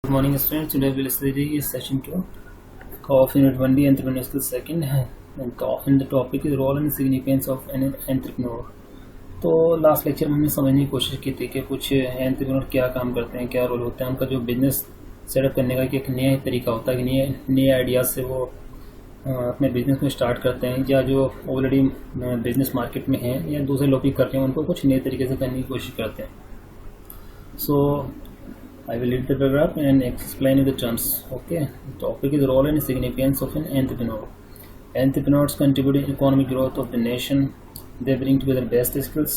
Good morning, students. Today we will study session 2 of Unit 1D Entrepreneur Skills 2nd, and the topic is role and significance of an entrepreneur. तो last lecture में हमने समझने की कोशिश की थी कि कुछ एंटरप्रेन्योर क्या काम करते हैं, क्या रोल होता है उनका, जो बिजनेस सेटअप करने का एक नया तरीका होता है कि नए आइडियाज़ से वो अपने बिजनेस में स्टार्ट करते हैं, या जो ऑलरेडी बिजनेस मार्केट में हैं या दूसरे लोग भी करते हैं उनको कुछ नए तरीके से करने की कोशिश करते हैं. सो I will read the paragraph and explain the terms. Okay. The topic is role and significance of an entrepreneur. Entrepreneurs contribute to economic growth of the nation. They bring together best skills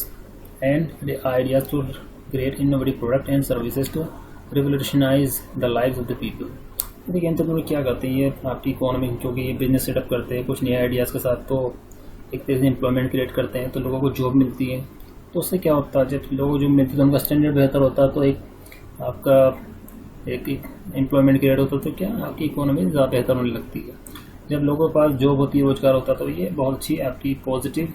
and the ideas to create innovative products and services to revolutionize the lives of the people. देखिए entrepreneur क्या करते हैं, ये आपकी economy, क्योंकि ये business setup करते हैं कुछ नए आइडियाज़ के साथ, तो एक तरह से एम्प्लॉयमेंट क्रिएट करते हैं, तो लोगों को जॉब मिलती है. तो उससे क्या होता है, जब लोगों को जॉब मिलती है तो उनका स्टैंडर्ड बेहतर होता है, तो एक आपका एक एम्प्लॉयमेंट क्रिएट होता है, तो क्या आपकी इकोनॉमी ज़्यादा बेहतर होने लगती है. जब लोगों के पास जॉब होती है, रोजगार होता है, तो ये बहुत अच्छी आपकी पॉजिटिव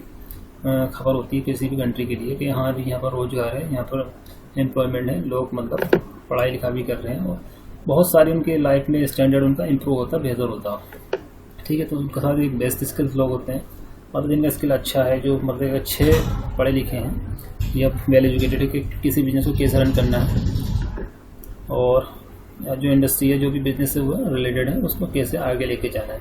खबर होती है किसी भी कंट्री के लिए कि हाँ भी यहाँ पर रोजगार है, यहाँ पर एम्प्लॉयमेंट है, लोग मतलब पढ़ाई लिखा भी कर रहे हैं और बहुत सारी उनके लाइफ में स्टैंडर्ड उनका इम्प्रूव होता है, बेहतर होता है. ठीक है, तो उनके साथ एक बेस्ट स्किल्स लोग होते हैं, मतलब जिनका स्किल अच्छा है, जो मतलब अच्छे पढ़े लिखे हैं या वेल एजुकेटेड है कि किसी बिजनेस को कैसे रन करना है, और जो इंडस्ट्री है, जो भी बिजनेस से वो रिलेटेड है, उसको कैसे आगे लेके जाना है,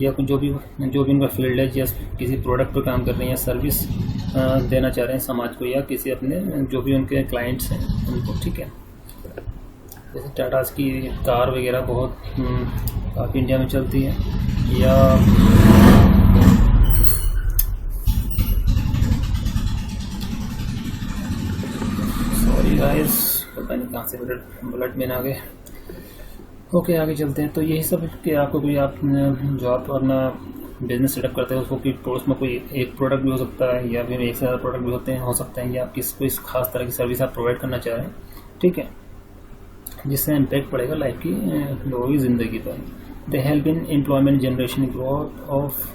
या जो भी उनका फील्ड है, या किसी प्रोडक्ट पर काम कर रहे हैं या सर्विस देना चाह रहे हैं समाज को, या किसी अपने जो भी उनके क्लाइंट्स हैं उनको. ठीक है, जैसे टाटास की कार वगैरह बहुत काफ़ी इंडिया में चलती है, या सॉरी गाइस, पता नहीं कहाँ से बुलेट में आ गए. ओके, आगे चलते हैं. तो यही सब कि आपको कोई आप जो आप अपना बिजनेस सेटअप करते हैं उसको उसमें कोई एक प्रोडक्ट भी हो सकता है, या फिर एक से ज़्यादा प्रोडक्ट भी हो सकते हैं, या आप कोई खास तरह की सर्विस आप प्रोवाइड करना चाह रहे हैं. ठीक है, जिससे इम्पैक्ट पड़ेगा लाइफ की, लोगों की ज़िंदगी पर. They help in employment generation, growth of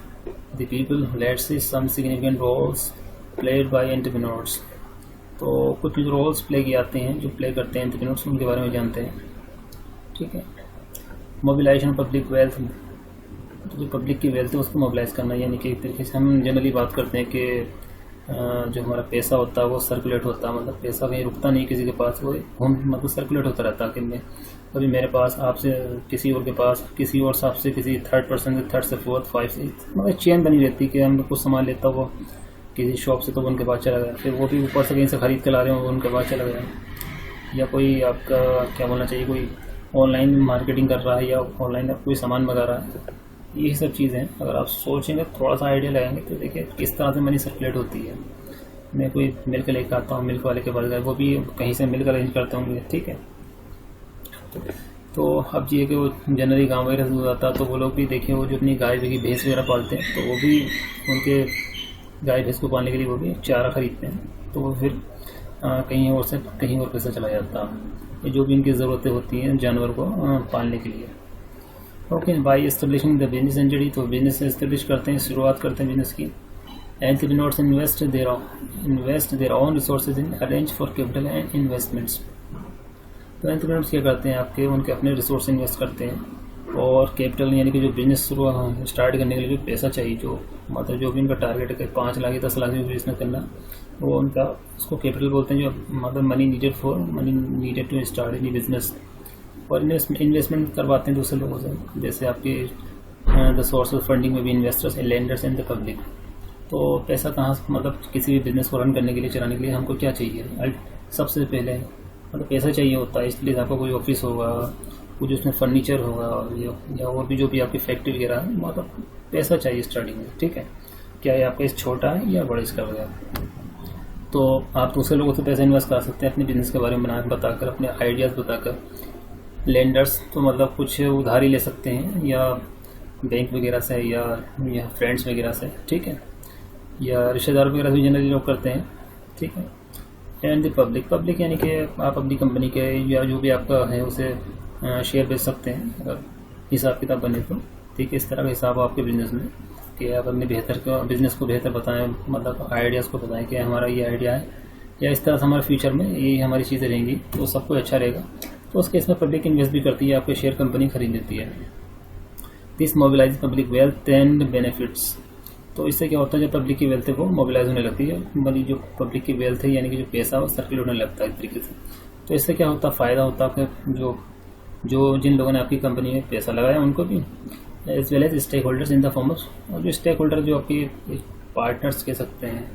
the people. Let's see some significant roles played by entrepreneurs. तो कुछ रोल्स प्ले किए जाते हैं जो प्ले करते हैं एंटरप्रेन्योर्स, उनके बारे में जानते हैं. ठीक है, मोबिलाइजेशन पब्लिक वेल्थ. जो पब्लिक की वेल्थ है उसको मोबिलाइज करना, यानी कि एक तरीके से हम जनरली बात करते हैं कि जो हमारा पैसा होता है वो सर्कुलेट होता है, मतलब पैसा कहीं रुकता नहीं किसी के पास, वो मतलब सर्कुलेट होता रहता है. कि मैं कभी मेरे पास, आपसे किसी और के पास, किसी और साहब से, किसी थर्ड पर्सन से, थर्ड से फोर्थ, फाइव से, मतलब चेन बनी रहती है कि हम कुछ सामान लेता वो किसी शॉप से तो उनके पास चला गया, फिर वो भी ऊपर से कहीं से खरीद के ला रहे हो उनके पास चला गया, या कोई आपका क्या बोलना चाहिए, कोई ऑनलाइन मार्केटिंग कर रहा है या ऑनलाइन कोई सामान मंगा रहा है. यही सब चीज़ें अगर आप सोचेंगे, थोड़ा सा आइडिया लगाएंगे, तो देखिए किस तरह से मनी सर्कुलेट होती है. मैं कोई मिल्क लेकर आता हूँ, मिल्क वाले के पास गए, वो भी कहीं से मिल्क अरेंज करते होंगे. ठीक है, तो अब ये कि वो जनरली गाँव वगैरह से दूध आता है, तो वो लोग भी देखिए वो जो अपनी गाय वगैरह भैंस वगैरह पालते हैं, तो वो भी उनके गाय भैंस को पालने के लिए वो भी चारा खरीदते हैं, तो वो फिर कहीं और से कहीं और पैसा चला जाता है, जो भी इनकी ज़रूरतें होती हैं जानवर को पालने के लिए. Okay, by establishing the business entity. तो बिजनेस एस्टेब्लिश करते हैं, शुरुआत करते हैं बिजनेस की. Entrepreneurs invest their own resources in arrange for capital and investments. तो एंटरप्रेन्योर्स क्या करते हैं, आपके उनके अपने रिसोर्स इन्वेस्ट करते हैं, और कैपिटल यानी कि जो बिजनेस स्टार्ट करने के लिए जो पैसा चाहिए, जो मतलब जो भी उनका टारगेट है 5 लाख या 10 लाख में बिजनेस करना, वो उनका उसको कैपिटल बोलते हैं, जो मतलब money needed to start any business. और इन्वेस्टमेंट करवाते हैं दूसरे लोगों से, जैसे आपके द सोर्स ऑफ फंडिंग में भी investors, lenders and the public. तो पैसा कहाँ, मतलब किसी भी बिजनेस को रन करने के लिए, चलाने के लिए हमको क्या चाहिए, सबसे पहले मतलब पैसा चाहिए होता है. इसलिए आपका कोई ऑफिस होगा, कुछ उसमें फर्नीचर होगा, या और भी जो भी आपकी फैक्ट्री वगैरह है, मतलब पैसा चाहिए स्टार्टिंग में. ठीक है, क्या ये आपका इस छोटा है या बड़ा इसका वगैरह. तो आप दूसरे लोगों से पैसा इन्वेस्ट कर सकते हैं अपने बिजनेस के बारे में बताकर, अपने आइडियाज़ बताकर. लेंडर्स तो मतलब कुछ उधारी ले सकते हैं, या बैंक वगैरह से, या फ्रेंड्स वगैरह से. ठीक है, या रिश्तेदार वगैरह भी जनरली लोग करते हैं. ठीक है, एंड द पब्लिक यानी कि आप अपनी कंपनी के या जो भी आपका है उसे शेयर बेच सकते हैं अगर हिसाब किताब बने तो. ठीक है, इस तरह का हिसाब आपके बिजनेस में कि आप अपने बिजनेस को बेहतर बताएं, मतलब आइडियाज़ को बताएं कि हमारा ये आइडिया है, या इस तरह से हमारे फ्यूचर में ये हमारी चीज़ें रहेंगी, तो सब कुछ अच्छा रहेगा. तो उस केस में पब्लिक इन्वेस्ट भी करती है, आपके शेयर कंपनी खरीद लेती है। This mobilise public wealth and benefits. तो इससे क्या होता है, जो पब्लिक की वेल्थ है वो मोबिलाइज होने लगती है, मतलब जो पब्लिक की वेल्थ है यानी कि जो पैसा वो सर्कुलेट होने लगता है इस तरीके से। तो इससे क्या होता है, फ़ायदा होता है आपके जो जिन लोगों ने आपकी कंपनी में पैसा लगाया उनको भी, as well as stakeholders in the form of, और जो स्टेक होल्डर जो आपके पार्टनर्स कह सकते हैं,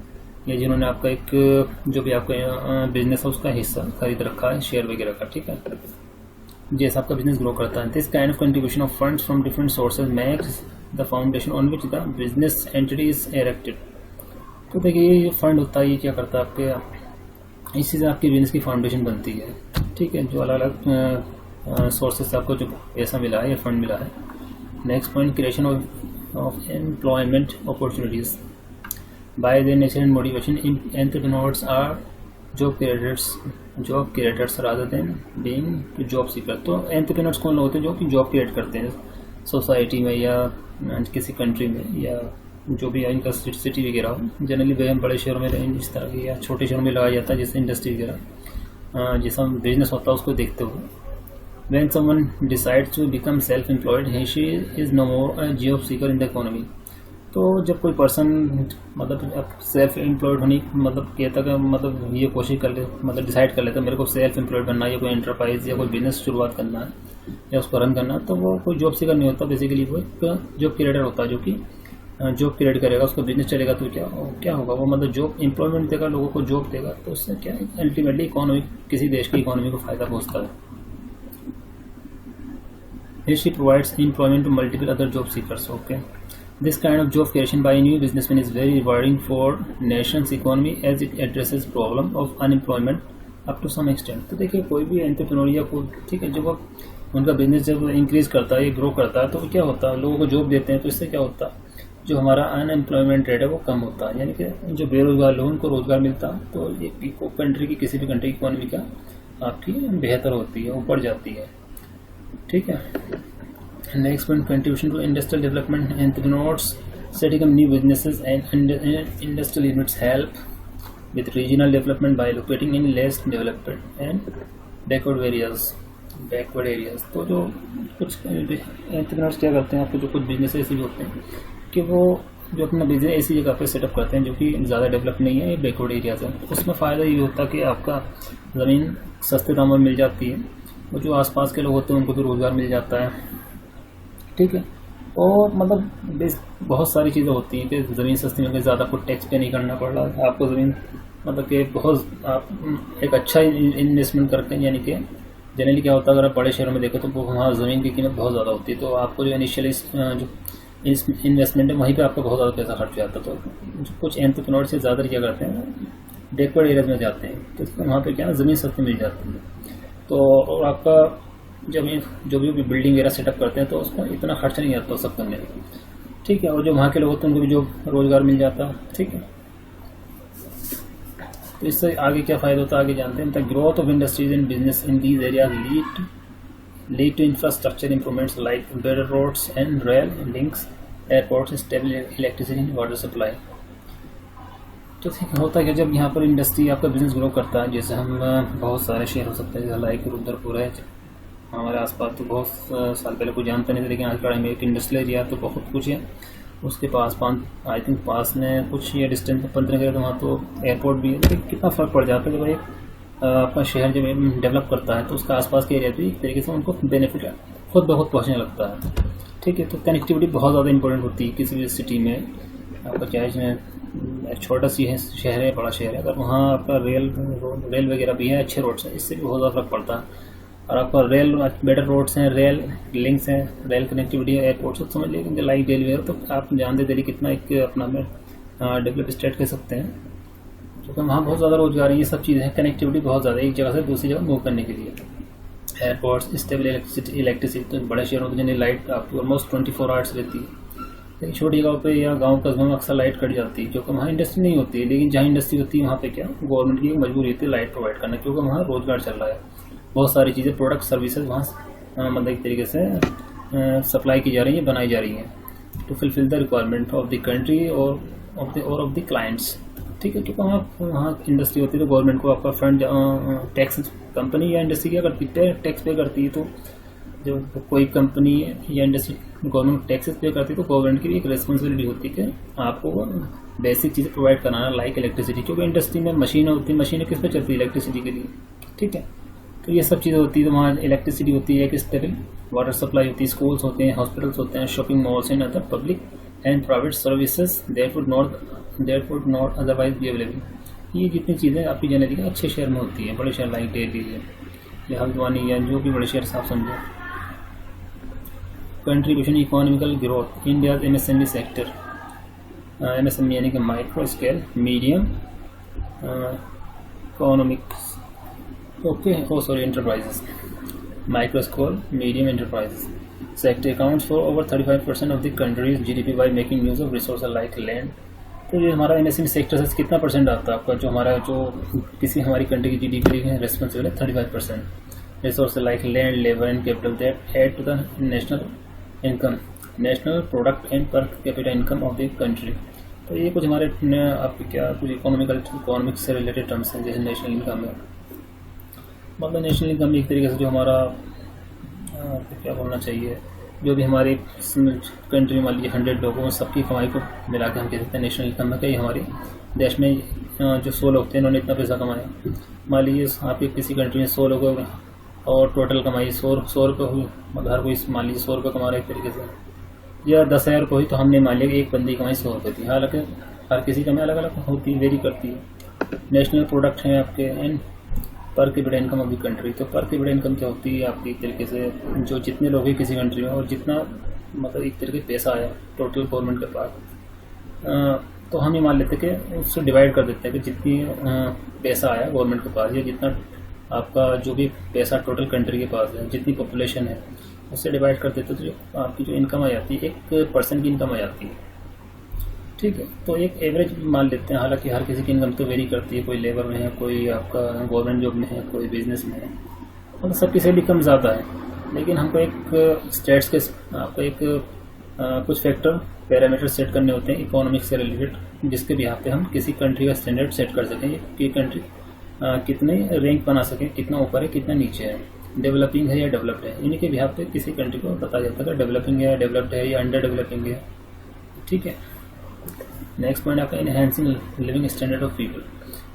या जिन्होंने आपका एक जो भी आपका बिजनेस है उसका हिस्सा खरीद रखा है, शेयर वगैरह का, ठीक है, जैसा आपका बिजनेस ग्रो करता है। This kind of contribution of funds from different sources makes the foundation on which the business entity is erected. तो देखिए ये फंड होता है, ये क्या करता है, आपके इसी से आपकी बिजनेस की फाउंडेशन बनती है, ठीक है, जो अलग अलग सोर्सेज से आपको जो पैसा मिला है या फंड मिला है। Next point, creation of employment opportunities by their nature and motivation, entrepreneurs are job creators rather than being job seeker. तो एंटरप्रेन्योर्स कौन लोग होते हैं, जो कि जॉब क्रिएट करते हैं सोसाइटी में या किसी कंट्री में, या जो भी इनका सिटी वगैरह हो। जनरली बड़े शहरों में इस तरह की या छोटे शहरों में लगाया जाता है, जैसे इंडस्ट्री वगैरह जैसा बिजनेस होता है उसको देखते हुए। When someone decides to become self-employed, he/she is no more a job seeker in the economy. तो जब कोई पर्सन मतलब सेल्फ एम्प्लॉयड होने मतलब कहता है, मतलब ये कोशिश कर ले, मतलब डिसाइड कर लेता है मेरे को सेल्फ एम्प्लॉयड बनना है, या कोई एंटरप्राइज या कोई बिजनेस शुरुआत करना है या उसको रन करना है, तो वो कोई जॉब सीकर नहीं होता। बेसिकली वो एक जॉब क्रिएटर होता है, जो कि जॉब क्रिएट करेगा, उसका बिजनेस चलेगा तो क्या होगा, वो मतलब जॉब एम्प्लॉयमेंट देगा, लोगों को जॉब देगा, तो उससे क्या है, अल्टीमेटली इकोनॉमी, किसी देश की इकोनॉमी को फायदा पहुँचता है। Here she provides employment to multiple other job seekers. Okay, this kind of job creation by a new businessman is very rewarding for nation's economy as it addresses problem of unemployment up to some extent. तो देखिए कोई भी entrepreneur या कोई, ठीक है, जब उनका बिजनेस जब इंक्रीज करता है, ग्रो करता है, तो क्या होता है, लोगों को जॉब देते हैं, तो इससे क्या होता है, जो हमारा अनएम्प्लॉयमेंट रेट है वो कम होता है, यानी कि जो बेरोजगार लोग उनको रोजगार मिलता है, तो ये कंट्री की, किसी भी कंट्री की इकोनॉमी का आपकी बेहतर होती है, ऊपर जाती है, ठीक है। Next point, contribution to industrial development, entrepreneurs setting up new businesses and industrial units help with regional development by locating in less developed and backward areas. तो जो कुछ एंटरप्रेन्योर्स क्या करते हैं, आपको जो कुछ बिजनेस ऐसे होते हैं कि वो जो अपना बिजनेस ऐसी जगह पे सेटअप करते हैं जो कि ज़्यादा डेवलप नहीं है, बैकवर्ड एरियाज है। उसमें फ़ायदा ये होता है कि आपका ज़मीन सस्ते दामों में मिल जाती है, और जो आसपास के लोग होते हैं उनको भी रोज़गार मिल जाता है, ठीक है। और मतलब बहुत सारी चीज़ें होती हैं कि ज़मीन सस्ती मिल गई, ज़्यादा आपको टैक्स पे नहीं करना पड़ रहा, आपको ज़मीन मतलब कि बहुत आप एक अच्छा इन्वेस्टमेंट करते हैं। यानी कि जनरली क्या होता है, अगर आप बड़े शहरों में देखो तो वहाँ ज़मीन की कीमत बहुत ज़्यादा होती है, तो आपको जो इनिशियल जो इन्वेस्टमेंट है वहीं पे आपका बहुत ज़्यादा पैसा खर्च जाता है। तो कुछ एंटरप्रेन्योर से ज़्यादा क्या करते हैं, बैकवर्ड एरियाज में जाते हैं, तो वहाँ पे क्या है, ज़मीन सस्ती मिल जाती है। तो और आपका जब जो भी बिल्डिंग वगैरह सेटअप करते हैं तो उसका इतना खर्चा नहीं आता सब करने में, ठीक है। और जो वहाँ के लोग होते हैं उनको भी जो रोज़गार मिल जाता है, ठीक है। तो इससे आगे क्या फ़ायदा होता है आगे जानते हैं। The growth of industries and business in these areas lead to infrastructure improvements like better roads and rail links, airports, stable electricity and water supply. तो होता है कि जब यहाँ पर इंडस्ट्री आपका बिजनेस ग्रो करता है, जैसे हम बहुत सारे शहर हो सकते हैं, जैसे लाइक रुद्रपुर है हमारे आसपास, तो बहुत साल पहले कोई जानते नहीं थे, लेकिन आज कड़ा में एक इंडस्ट्रियल एरिया तो बहुत कुछ है। उसके पास आई थिंक पास में कुछ ये डिस्टेंस में 15 किलोमीटर वहाँ तो एयरपोर्ट भी है। तो कितना फ़र्क पड़ जाता है जब एक अपना शहर जब डेवलप करता है तो उसका आसपास के एरिया भी एक तरीके से उनको बेनिफिट खुद बहुत पहुँचने लगता है, ठीक है। तो कनेक्टिविटी बहुत ज़्यादा इंपॉर्टेंट होती है किसी भी सिटी में। आपका चाहे एक छोटा सी शहर है, बड़ा शहर है, अगर वहाँ आपका रेल वगैरह भी है, अच्छे रोड्स हैं, इससे भी बहुत ज़्यादा फर्क पड़ता है। और आपका बेटर रोड्स हैं, रेल लिंक्स हैं, रेल कनेक्टिविटी है, एयरपोर्ट से समझ लीजिए लाइक दिल्ली है, तो आप जानते दिल्ली कितना एक अपना में डेवलप स्टेट कह सकते हैं, क्योंकि वहाँ बहुत ज़्यादा रोजगार है। ये सब चीज़ें हैं, कनेक्टिविटी बहुत ज़्यादा एक जगह से दूसरी जगह मूव करने के लिए। एयरपोर्ट्स, स्टेबल इलेक्ट्रिसिटी, तो बड़े शहरों में लाइट आपकी ऑलमोस्ट 24 आवर्स रहती है, लेकिन छोटी जगहों पे या गांव कस्बों में अक्सर लाइट कट जाती है क्योंकि वहाँ इंडस्ट्री नहीं होती है। लेकिन जहाँ इंडस्ट्री होती है वहाँ पे क्या गवर्नमेंट की मजबूरी होती है लाइट प्रोवाइड करना, क्योंकि वहाँ रोजगार चल रहा है, बहुत सारी चीज़ें प्रोडक्ट सर्विसेज वहाँ मतलब एक तरीके से सप्लाई की जा रही हैं, बनाई जा रही हैं to fulfil the requirement of the country और ऑफ द क्लाइंट्स, ठीक है। क्योंकि वहाँ इंडस्ट्री होती है तो गवर्नमेंट को आपका फंड टैक्स कंपनी या इंडस्ट्री क्या करती है, टैक्स पे करती है। तो जब कोई कंपनी या इंडस्ट्री गवर्नमेंट टैक्सेस पे करती है तो गवर्नमेंट की भी एक रिस्पॉन्सिबिलिटी होती है कि आपको वो बेसिक चीज़ें प्रोवाइड कराना, लाइक इलेक्ट्रिसिटी, क्योंकि इंडस्ट्री में मशीनें होती हैं, मशीनें किस पे चलती है, इलेक्ट्रिसिटी के लिए, ठीक है। तो ये सब चीज़ें होती है, तो वहाँ इलेक्ट्रिसिटी होती है, किस तरह वाटर सप्लाई होती है, स्कूल्स होते हैं, हॉस्पिटल्स होते हैं, shopping malls and other public and private services there would not otherwise be available. ये जितनी चीज़ें आपकी जनरली अच्छे शहर में होती हैं, बड़े शहर लाइक दिल्ली या हल्द्वानी या जो भी बड़े शहर से आप समझो। Contribution economical growth India MSME sector, MSME यानी कि micro scale medium economics, okay, enterprises, micro scale medium enterprises sector accounts for over 35% of the country's GDP by making use of resources like land। तो ये हमारा MSME sector से कितना percent आता है आपका, जो हमारा जो किसी हमारी कंट्री की GDP है रेस्पॉन्सिबल है 35%। Resource like land, labour and capital that add to the national income, national product and per capita income of the country. तो ये कुछ हमारे आपके क्या कुछ इकोनॉमिक्स से रिलेटेड टर्म्स हैं, जैसे नेशनल इनकम है। मतलब नेशनल इनकम एक तरीके से जो हमारा क्या बोलना चाहिए, जो भी हमारे कंट्री मान लीजिए 100 लोगों सबकी कमाई को मिला के हम कह सकते हैं नेशनल इनकम है। कई हमारे देश में जो 100 लोग थे इन्होंने इतना पैसा कमाया, मान लीजिए आपके किसी कंट्री में 100 लोगों और टोटल कमाई 100 रुपये हुई, मतलब हर कोई मान लीजिए 100 रुपये कमा रहा है एक तरीके से, या 10,000 रुपये हुई, तो हमने मान लिया कि एक बंदी की कमाई 100 रुपये थी। हालांकि हर किसी कमाई अलग अलग होती है, वेरी करती है। नेशनल प्रोडक्ट है आपके and per capita income of the country. तो पर कैपिटा इनकम क्या होती है आपकी एक तरीके से जो जितने लोग हैं किसी कंट्री में और जितना मतलब एक तरीके से पैसा आया टोटल गवर्नमेंट के पास, तो हम ये मान लेते हैं कि उससे डिवाइड कर देते हैं कि जितनी पैसा आया गवर्नमेंट के पास या जितना आपका जो भी पैसा टोटल कंट्री के पास है, जितनी पॉपुलेशन है उससे डिवाइड कर देते, तो जो आपकी जो इनकम आ जाती है 1% की इनकम आ जाती है, ठीक है। तो एक एवरेज मान लेते हैं, हालांकि हर किसी की इनकम तो वेरी करती है, कोई लेबर में है, कोई आपका गवर्नमेंट जॉब में है, कोई बिजनेस में है, मतलब सबकी सैलरी कम ज़्यादा है। लेकिन हमको एक स्टेट्स के आपको एक कुछ फैक्टर पैरामीटर सेट करने होते हैं इकोनॉमिक्स से रिलेटेड, जिसके बिहाफ पे हम किसी कंट्री का स्टैंडर्ड सेट कर सकें कि कंट्री कितने रैंक बना सकें, कितना ऊपर है कितना नीचे है, डेवलपिंग है या डेवलप्ड है। इन्हीं के बिहाफ पे किसी कंट्री को बताया जाता है डेवलपिंग है या डेवलप्ड है या अंडर डेवलपिंग है, ठीक है। नेक्स्ट पॉइंट आपका enhancing living standard of people.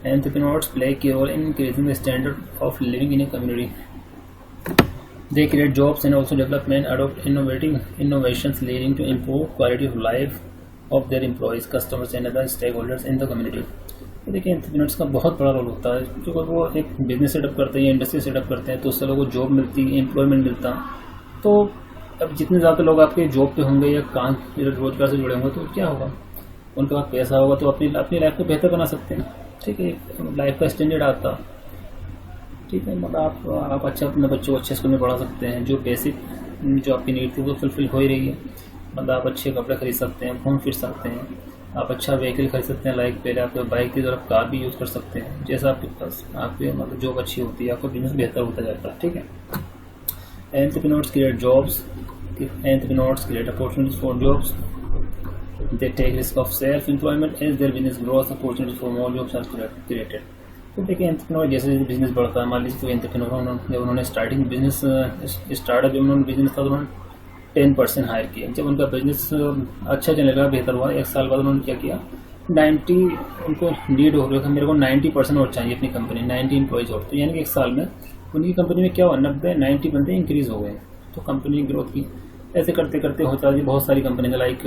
Entrepreneurs play key role in increasing the standard of living in a community. They create jobs and also develop and adopt innovations leading to improved quality of life of their employees, customers and other stakeholders in the community। तो देखिए entrepreneurs का बहुत बड़ा role होता है, क्योंकि वो एक बिजनेस सेटअप करते हैं या इंडस्ट्री सेटअप करते हैं तो उससे लोगों को जॉब मिलती है, एम्प्लॉयमेंट मिलता। तो अब जितने ज़्यादा लोग आपके जॉब पे होंगे या काम रोजगार से जुड़े होंगे तो क्या होगा, उनके पास पैसा होगा तो अपनी लाइफ को बेहतर बना सकते हैं, ठीक है। लाइफ का स्टैंडर्ड आता, ठीक है। मतलब आप अच्छा अपने बच्चों को अच्छे स्कूल में पढ़ा सकते हैं, जो बेसिक जो आपकी नीड थी वो फुलफिल हो ही रही है। मतलब आप अच्छे कपड़े खरीद सकते हैं, घूम फिर सकते हैं, आप अच्छा व्हीकल खरीद सकते हैं, लाइक पहले आपके बाइक की तरफ कार भी यूज़ कर सकते हैं। जैसा आपके पास आपके मतलब जॉब अच्छी होती है, आपका बिजनेस बेहतर होता जाता है, ठीक है। Entrepreneurs create jobs, entrepreneurs create opportunities for jobs, they take risk of self employment as their business grows, opportunities for more jobs are created। तो देखिए एंटरप्रेन्योर जैसे बिजनेस बढ़ता है, मान लीजिए कोई एंटरप्रेन्योर जब उन्होंने स्टार्टिंग बिजनेस स्टार्टअप जब उन्होंने बिजनेस था तो उन्होंने 10% हायर किया। जब उनका बिजनेस अच्छा चलने लगा, बेहतर हुआ, 1 साल बाद उन्होंने क्या किया, 90 उनको नीड हो रहा था, मेरे को 90% और चाहिए अपनी कंपनी, 90 एम्प्लॉयज़ और। तो यानी कि 1 साल में उनकी कंपनी में क्या हुआ, 90 बंदे इंक्रीज़ हो गए, तो कंपनी ग्रोथ की। ऐसे करते करते होता है बहुत सारी कंपनी लाइक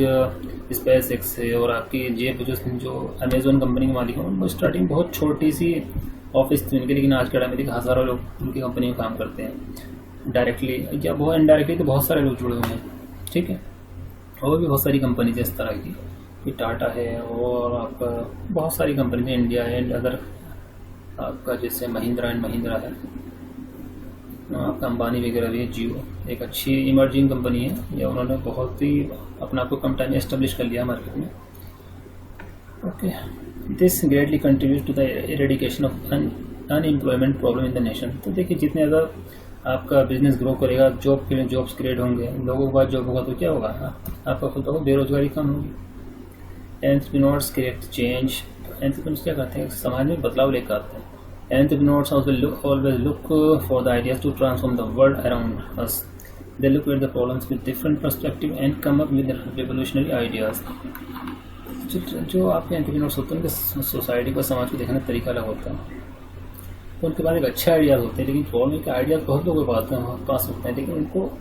स्पेस एक्स है और आपकी जेब जो अमेजोन कंपनी के मालिक हैं, वो स्टार्टिंग बहुत छोटी सी ऑफिस थी उनकी, लेकिन आज के टाइम में देखिए हज़ारों लोग उनकी कंपनी में काम करते हैं डायरेक्टली या बहुत इनडायरेक्टली, तो बहुत सारे लोग जुड़े हुए हैं, ठीक है। और भी बहुत सारी कंपनी इस तरह की टाटा है और आपका बहुत सारी कंपनी है, इंडिया एंड अदर आपका जैसे महिंद्रा एंड महिंद्रा है, आपका अंबानी वगैरह भी है, जियो एक अच्छी इमर्जिंग कंपनी है, या उन्होंने बहुत ही अपना आपको कम टाइम में एस्टेब्लिश कर लिया मार्केट में, okay. This greatly contribute to the eradication of unemployment problem in the nation. तो देखिए जितने ज़्यादा आपका बिजनेस ग्रो करेगा, जॉब्स क्रिएट होंगे, लोगों के पास जॉब होगा तो क्या होगा, आपका खुद होगा, बेरोजगारी कम होगी। Entrepreneurs create change. एंटरप्रेन्योर्स क्या करते हैं, समाज में बदलाव लेकर आते हैं। Entrepreneurs always look for the ideas to transform the world around us. They look at the problems with different perspective and come up with revolutionary ideas. जो आपके एंटरप्रेन्योर्स होते हैं उनके सोसाइटी को, समाज को देखने का तरीका अलग होता है। तो उनके पास एक अच्छे आइडियाज़ होते हैं, लेकिन प्रॉब्लम है कि आइडियाज़ बहुत लोगों के पास होते हैं, लेकिन उनको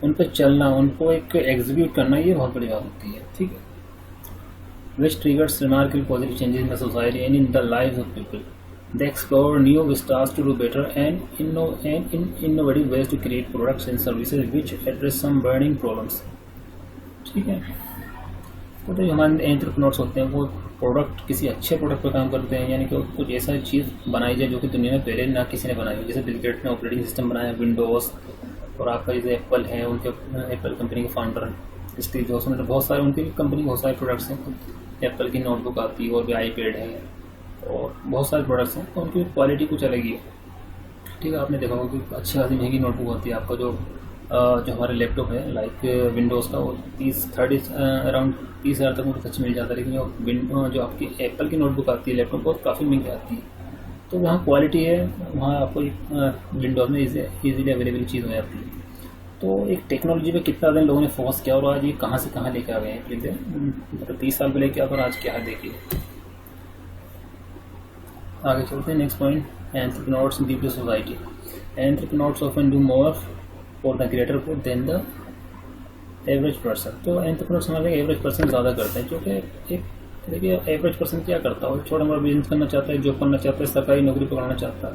उन पर चलना, उनको एक एग्जीक्यूट करना, ये बहुत बड़ी बात होती है। ठीक है, which triggers remarkable positive changes in the society and in the lives of people. They explore new vistas to do better and innovative ways to create products and services which address some burning problems. ठीक है, तो जो हमारे entrepreneurs होते हैं वो किसी अच्छे प्रोडक्ट पर काम करते हैं, यानी कि कुछ ऐसा चीज़ बनाई जाए जो कि दुनिया में पहले ना किसी ने बनाई हो। जैसे बिल गेट्स ने ऑपरेटिंग सिस्टम बनाया विंडोज़, और आपका जैसे एप्पल है, उनके एप्पल कंपनी के फाउंडर स्टीव जॉब्स, उन्होंने बहुत सारे, उनकी कंपनी बहुत सारे प्रोडक्ट्स हैं। एप्पल की नोटबुक आती है, और भी आईपैड है, और बहुत सारे प्रोडक्ट्स हैं, तो उनकी क्वालिटी कुछ अलग ही है। ठीक है, आपने देखा होगा कि अच्छी खासी महंगी नोटबुक होती है। आपका जो हमारे लैपटॉप है लाइक विंडोज़ का, वो 30 अराउंड 30,000 तक मुझे अच्छी मिल जाता है, लेकिन जो आपकी एप्पल की नोटबुक आती है लैपटॉप, बहुत काफ़ी महंगी आती है। तो वहाँ क्वालिटी है, वहाँ आपको विंडोज़ में ईजीली अवेलेबल चीज़ हो जाती है। तो एक टेक्नोलॉजी पे कितना दिन लोगों ने फोकस किया, और आज ये कहाँ से कहाँ लेके आ गए हैं। मतलब 30 साल पहले क्या, और आज क्या है, देखिए। आगे चलते हैं, next point, entrepreneurs give to society. Entrepreneurs often do more for the greater good than the average person. तो एंटरप्रेन्योर्स हमारे एवरेज पर्सन ज़्यादा करते हैं, क्योंकि एक देखिए एवरेज पर्सन क्या करता है, छोटा मोटा बिजनेस करना चाहता है, जॉब करना चाहता है, सरकारी नौकरी पकड़ना चाहता है,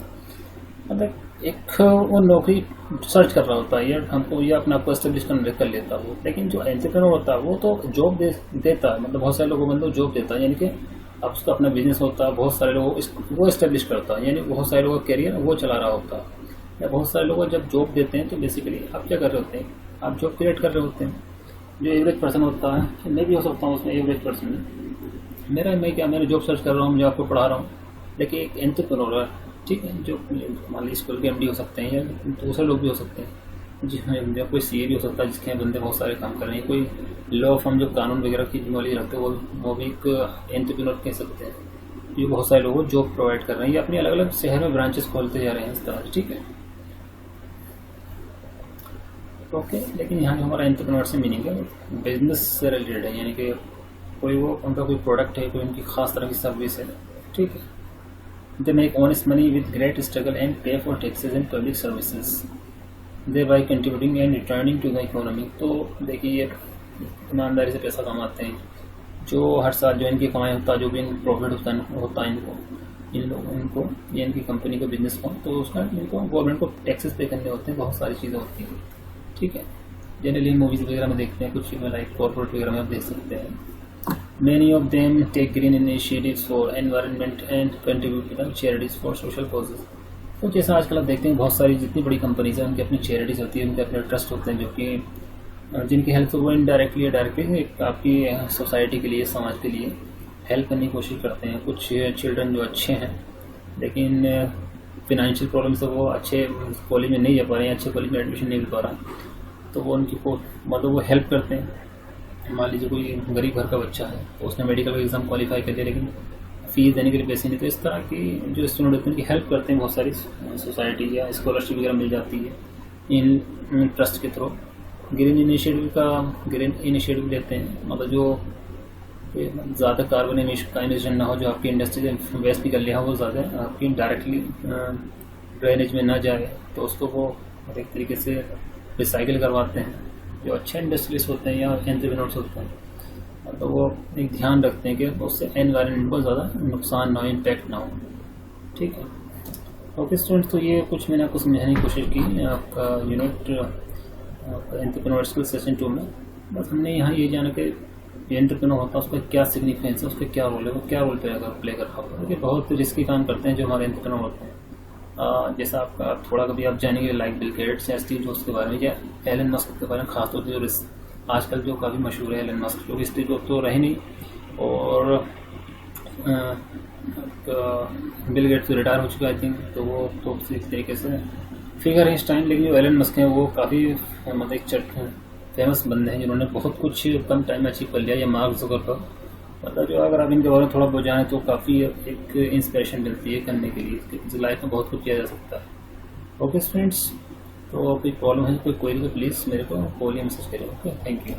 मतलब एक वो नौकरी सर्च कर रहा होता है, या हमको या अपने आपको एस्टेब्लिश कर लेता है वो। लेकिन जो एंटरप्रेन्योर होता है वो तो जॉब देता है, मतलब बहुत सारे लोगों को जॉब देता है, यानी कि अब उसका अपना बिजनेस होता है, बहुत सारे लोगों वो एस्टेब्लिश करता है, यानी बहुत सारे लोगों का करियर वो चला रहा होता है। या बहुत सारे लोग जब जॉब देते हैं तो बेसिकली आप क्या कर रहे होते हैं, आप जॉब क्रिएट कर रहे होते हैं। जो एवरेज पर्सन होता है, मैं भी हो सकता हूँ उसमें एवरेज पर्सन में, मैं जॉब सर्च कर रहा हूँ, मैं आपको पढ़ा रहा हूँ, लेकिन एक एंटरप्रेन्योर है, ठीक है, जो मान लीजिए स्कूल के MD हो सकते हैं, या दूसरे लोग भी हो सकते हैं, जी हाँ, या कोई CA भी हो सकता है, जिसके यहाँ बंदे बहुत सारे काम कर रहे हैं, कोई लॉ फर्म जो कानून वगैरह की नॉलेज रखते हैं, वो भी एक एंटरप्रेन्योर कह सकते हैं। ये बहुत सारे लोगों को जॉब प्रोवाइड कर रहे हैं, ये अपने अलग अलग शहर में ब्रांचेस खोलते जा रहे हैं इस तरह, ठीक है, ओके। लेकिन यहाँ जो हमारा एंटरप्रेन्योर से मीनिंग है बिजनेस से रिलेटेड है, यानी कि कोई वो उनका कोई प्रोडक्ट है, कोई उनकी खास तरह की सर्विस है, ठीक है। They make honest money with great struggle and pay for taxes and public services, thereby contributing and returning to the economy। तो देखिए ये ईमानदारी से पैसा कमाते हैं, जो हर साल जो इनकी कमाई होता है, जो भी इन प्रॉफिट होता है इनको ये इनकी कंपनी को, बिजनेस को, तो उसका इनको गवर्नमेंट को टैक्सेस पे करने होते हैं, बहुत सारी चीज़ें होती हैं, ठीक है। जनरली मूवीज़ वगैरह में देखते हैं, कुछ फिल्में लाइक कॉर्पोरेट वगैरह में आप देख सकते हैं। Many of them take green initiatives for environment and contribute to charities for social causes. तो जैसा आजकल आप देखते हैं बहुत सारी जितनी बड़ी कंपनीज हैं उनकी अपनी चैरिटीज़ होती है, उनके अपने ट्रस्ट होते हैं, जो कि जिनकी हेल्प वो इनडायरेक्टली या डायरेक्टली आपकी सोसाइटी के लिए, समाज के लिए हेल्प करने की कोशिश करते हैं। कुछ चिल्ड्रन जो अच्छे हैं लेकिन फिनेंशियल प्रॉब्लम से वो अच्छे कॉलेज में नहीं जा पा रहे हैं, अच्छे कॉलेज में एडमिशन नहीं मिल पा रहा, तो वो उनकी मतलब वो हेल्प करते हैं। मान लीजिए कोई गरीब घर का बच्चा है, तो उसने मेडिकल का एग्ज़ाम क्वालिफाई कर दिया, लेकिन फीस देने के लिए पैसे नहीं, तो इस तरह की जो स्टूडेंट होते हैं उनकी हेल्प करते हैं। बहुत सारी सोसाइटी या स्कॉलरशिप वगैरह मिल जाती है इन ट्रस्ट के थ्रू। ग्रीन इनिशिएटिव लेते हैं, मतलब जो ज़्यादा कार्बन का इमिशन ना हो, जो आपकी इंडस्ट्री से वेस्ट निकल लिया हो वो ज़्यादा आपकी डायरेक्टली ड्रेनेज में ना जाए, तो उसको वो एक तरीके से रिसाइकिल करवाते हैं। जो अच्छे इंडस्ट्रीज होते हैं या एंटरप्रेन्योर्स होते हैं, तो वो एक ध्यान रखते हैं कि उससे एनवायरनमेंट को ज़्यादा नुकसान ना हो, इम्पैक्ट ना हो, ठीक है। ओके स्टूडेंट्स, तो ये कुछ मैंने आपको समझाने की कोशिश की आपका यूनिट एंटरप्रेन्योर स्किल सेशन 2 में। बस हमने यहाँ ये जाना कि एंटरप्रेन्योर होता है, उसका क्या सिग्निफिकेंस है, उसका क्या रोल है, वो क्या रोल प्ले कर रहा है। बहुत रिस्की काम करते हैं जो हमारे एंटरप्रेन्योर होते हैं। जैसा आपका थोड़ा कभी आप जानेंगे लाइक बिल गेट्स या स्टीव जॉब्स के बारे में, या एलन मस्क के बारे में, खासतौर पर जो आजकल जो काफ़ी मशहूर है एलन मस्क, क्योंकि स्टीव जॉब्स तो रहे नहीं, और बिल गेट्स तो रिटायर हो चुका है आई थिंक, तो वो तो इस तरीके से फिगर है इस टाइम। लेकिन जो एलन मस्क हैं वो काफ़ी मतलब एक फेमस बंदे हैं जिन्होंने बहुत कुछ कम टाइम में अचीव कर लिया। या मार्क जुकरबर्ग, मतलब जो अगर आप इनके बारे में थोड़ा बहुत जाने तो काफ़ी एक इंस्पिरेशन मिलती है करने के लिए कि लाइफ में बहुत कुछ किया जा सकता है। ओके फ्रेंड्स, तो कोई प्रॉब्लम है, कोई क्वेरी तो प्लीज़ मेरे को कॉल या मैसेज करें। Okay, thank you.